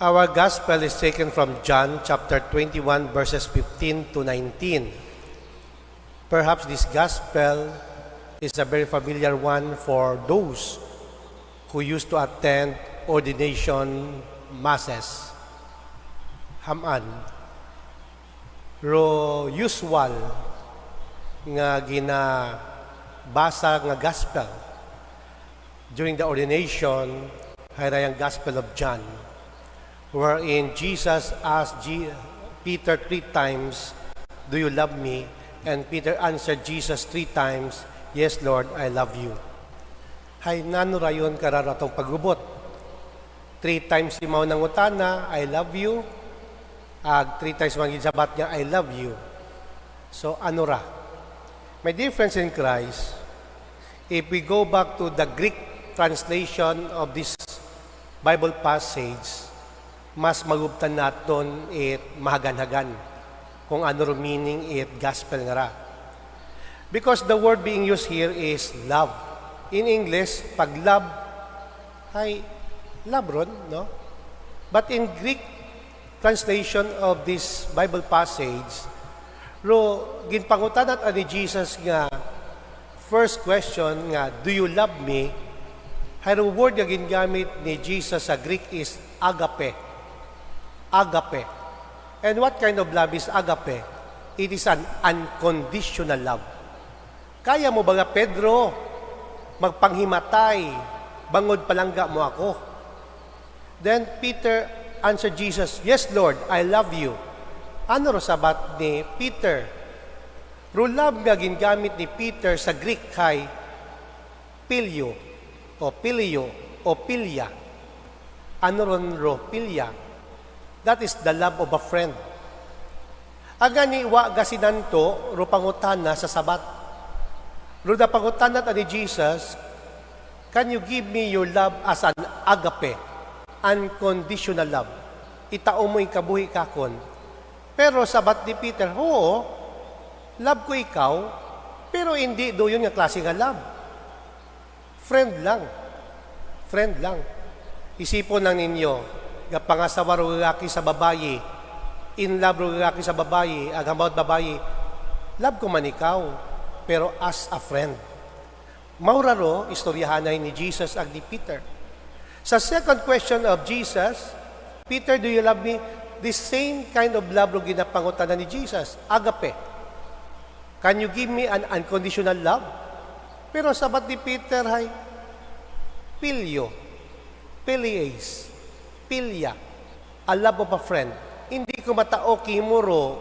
Our gospel is taken from John chapter 21 verses 15 to 19. Perhaps this gospel is a very familiar one for those who used to attend ordination masses. Haman, ro usual nga ginabasa nga gospel during the ordination ay ang gospel of John, wherein Jesus asked Peter 3 times, "Do you love me?" And Peter answered Jesus 3 times, "Yes, Lord, I love you." Hay nanurayon kararatong paggubot. 3 times si mao nang utana, "I love you." 3 times magisabat niya, "I love you." So ano ra? May difference in Christ. If we go back to the Greek translation of this Bible passage, mas magubtan naton it mahagan-hagan kung ano ro meaning it gospel nga ra. Because the word being used here is love. In English, pag love, ay love ron, no? But in Greek translation of this Bible passage, ro ginpangutanat ani Jesus nga first question nga, "Do you love me?" Hayro word nga gingamit ni Jesus sa Greek is agape. Agape. And what kind of love is agape? It is an unconditional love. Kaya mo ba nga, Pedro, magpanghimatay, bangod palangga mo ako? Then Peter answered Jesus, "Yes, Lord, I love you." Ano ro sabat ni Peter? Ro love nga gingamit ni Peter sa Greek kay pilio o pilio o pilya. Ano ron ro pilya? That is the love of a friend. Aga ni wa gasinanto ro pangutana sa sabat. Ro da pangutana ni Jesus, "Can you give me your love as an agape, unconditional love?" Itao mo ikabuhi kakon. Pero sabat ni Peter, "Oo, love ko ikaw, pero hindi do yun nga klase nga love. Friend lang. Friend lang. Isipon lang ninyo, pangasawa ro lalaki sa babayi, in love ro lalaki sa babayi, agamawat babayi, love ko man ikaw, pero as a friend." Maura ro, istoryahanay ni Jesus ag ni Peter. Sa second question of Jesus, "Peter, do you love me?" The same kind of love ro ginapangutanan ni Jesus, agape. "Can you give me an unconditional love?" Pero sabat ni Peter hay, pilio, pilies, pilya, a love of a friend. Hindi ko matao kimuro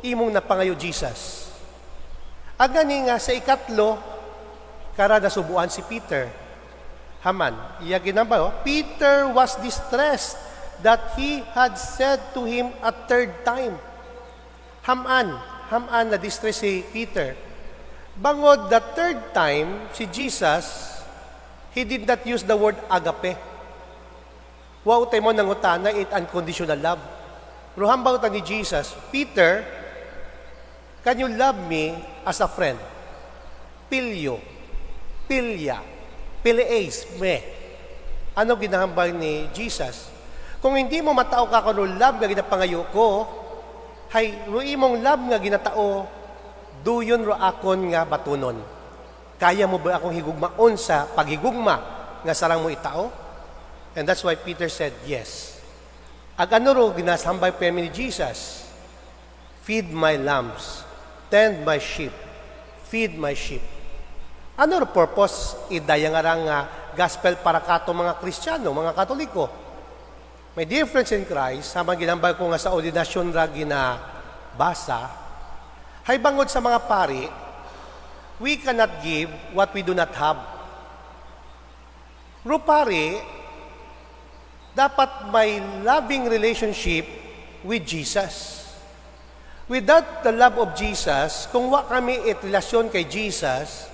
imong napangayo Jesus. Agani nga sa ikatlo, karada subuan si Peter. Haman, iya ginamba, Peter was distressed that he had said to him a third time. Haman na distress si Peter. Bangod the third time, si Jesus, he did not use the word agape. Wa utay mo nangutana it unconditional love. Pero hambaw ta ni Jesus, "Peter, can you love me as a friend?" Pilyo, pilya, pilies, me. Ano ginahambay ni Jesus? Kung hindi mo matao ka kung love nga ginapangayo ko, hay, rui mong love nga ginatao, duyon ro akon nga batunon. Kaya mo ba akong higugmaon sa paghigugma nga sarang mo itao? And that's why Peter said, yes. Ag ano ro ginasambay pa ni Jesus? "Feed my lambs, tend my sheep, feed my sheep." Ano ro purpose idaya nga gospel para kato mga Kristiyano, mga Katoliko? May difference in Christ, habang ginambay ko nga sa ordinasyon ra ginabasa, hay bangod sa mga pari, we cannot give what we do not have. Ro pari, dapat may loving relationship with Jesus. Without the love of Jesus, kung wa kami relasyon kay Jesus,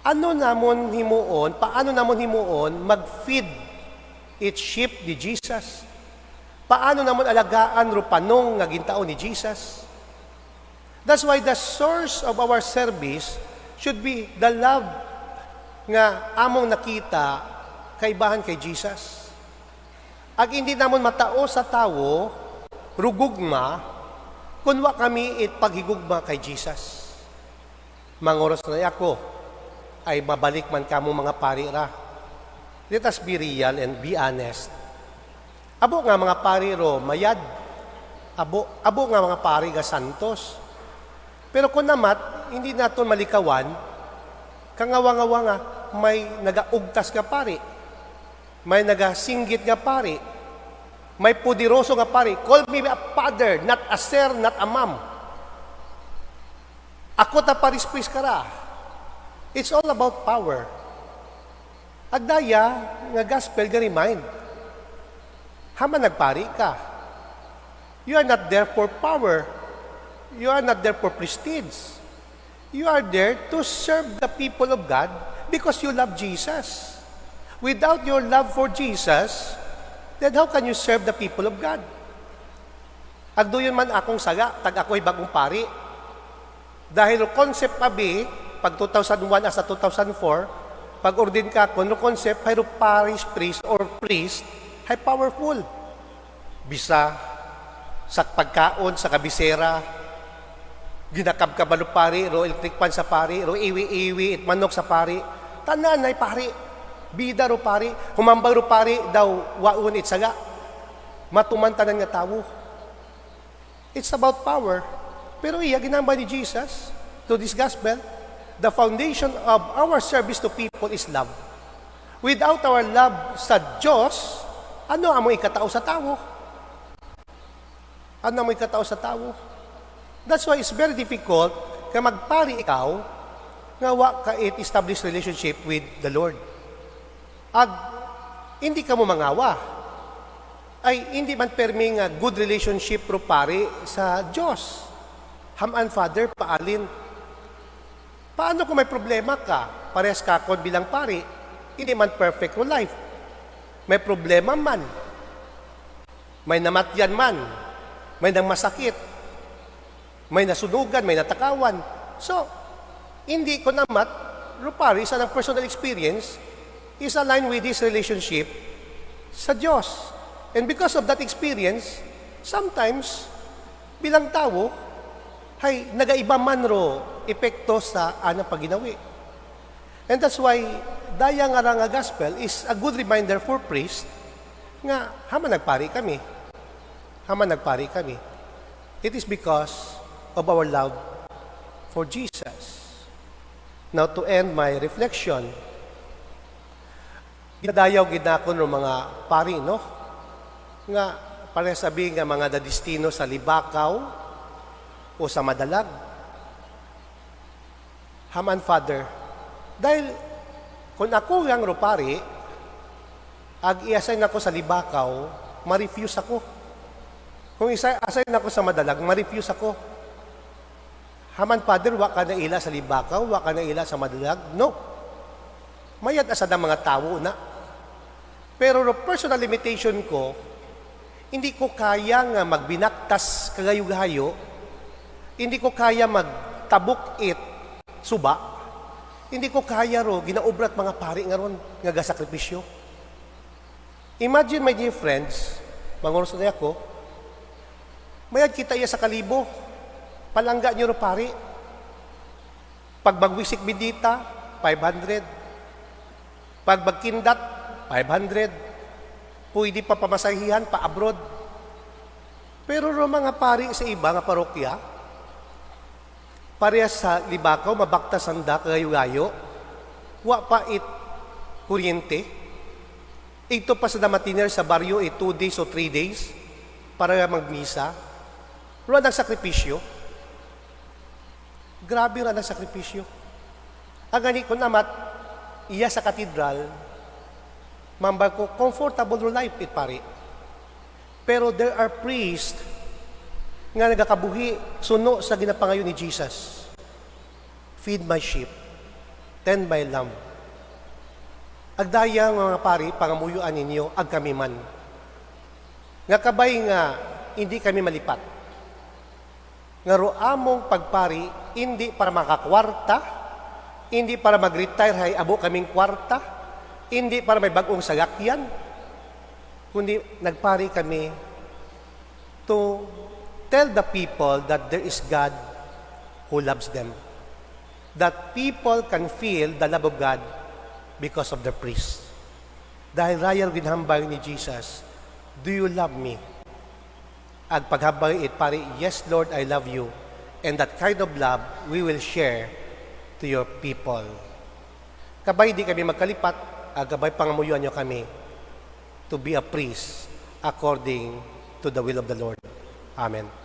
paano namon himuon mag-feed its sheep ni Jesus? Paano namon alagaan ro panong nga gintao ni Jesus? That's why the source of our service should be the love nga among nakita kaibahan kay Jesus. Ag hindi namon matao sa tawo, rugugma, kunwa kami paghigugma kay Jesus. Mangoros na ako, ay mabalik man kamo mga pari ra. Let us be real and be honest. Abo nga mga pari ro, mayad. Abo nga mga pari ga santos. Pero kung namat, hindi naton malikawan, kangawa-ngawa nga, may nagaugtas nga pari. May nagasinggit nga pari. May pudiroso nga pari. Call me a father, not a sir, not a mom. Ako ta parispris kara. It's all about power. Agdaya, nga gospel ga remind. Haman nagpari ka. You are not there for power. You are not there for prestige. You are there to serve the people of God because you love Jesus. Without your love for Jesus, then how can you serve the people of God? Agdoyon man akong saga, tag ako'y bagong pari. Dahil concept abi, pag 2001 as 2004, pag ordin ka, kung concept, hay parish priest or priest, hay powerful. Bisa, sa pagkaon, sa kabisera, ginakabkabalo pari, ro electric pan sa pari, ro iwi-iwi, it manok sa pari, tanan ay pari, bida ro pari, humambal ro pari, daw waun it saga, matumantanan nga tawo. It's about power. Pero iya, ginamba ni Jesus to this gospel, the foundation of our service to people is love. Without our love sa Diyos, ano amo ikatao sa tao? Ano amo ikatao sa tao? That's why it's very difficult ka magpari ikaw nga wa ka establish relationship with the Lord. Ag hindi ka mo mangawa, ay hindi man permi nga good relationship pro pari sa Diyos. Haman Father, paalin. Paano kung may problema ka? Parehas ka kon bilang pari, hindi man perfect ro life. May problema man. May namatyan man. May masakit. May nasunugan, may natakawan. So, hindi ko namat, rupari, sa ng personal experience, is aligned with this relationship sa Diyos. And because of that experience, sometimes, bilang tao, hay, nagaiba man ro epekto sa anang paginawi. And that's why, daya nga nga gospel is a good reminder for priest nga, haman nagpari kami. Haman nagpari kami. It is because of our love for Jesus. Now, to end my reflection, ginadayaw ginakon ng mga pari, no? Nga, para sabihin nga mga dadistino sa Libakaw o sa Madalag. Haman Father, dahil kung ako yang rupari, ag i-assign ako sa Libakaw, ma-refuse ako. Kung i-assign ako sa Madalag, ma-refuse ako. Haman Father, wa ka na ila sa Libakaw, wa ka na ila sa Madalag? No. Mayad asa ng mga tao na. Pero personal limitation ko, hindi ko kaya nga magbinaktas kagayo-gayo, hindi ko kaya magtabok suba, hindi ko kaya ro, ginaubrat mga pari nga ron, nga gasakripisyo. Imagine, my dear friends, manguros na ako, mayad kita iya sa kalibo, palangga nyo ro pari. Pag magwisik bidita, 500. Pag magkindat, 500. Pwede pa pamasahihan, pa abroad. Pero ro mga pari sa iba nga parokya, parehas sa Libakaw, mabakta sanda kagayo-gayo, wa pa kuryente. Ito pa sa damatiner sa baryo, 2 days o 3 days, para magmisa. Ro ang sakripisyo. Grabe ro ang sakripisyo. Ang gani ko namat, iya sa katedral, mambal ko, comfortable ro life, pari. Pero there are priests nga nagakabuhi, suno sa ginapangayon ni Jesus. Feed my sheep, tend my lamb. Agdaya mga pari, pangamuyuan ninyo, ag kami man. Nga kabay nga, hindi kami malipat. Nga roamong pagpari, hindi para makakwarta, hindi para mag-retire, hay abo kaming kwarta, hindi para may bagong sagakyan, kundi nagpari kami to tell the people that there is God who loves them. That people can feel the love of God because of the priest. Dahil rayal ginhambay ni Jesus, do you love me? Ag paghambay it, pare, yes Lord, I love you. And that kind of love, we will share to your people. Kabay di kami magkalipat, agabay pangamuyuan nyo kami to be a priest according to the will of the Lord. Amen.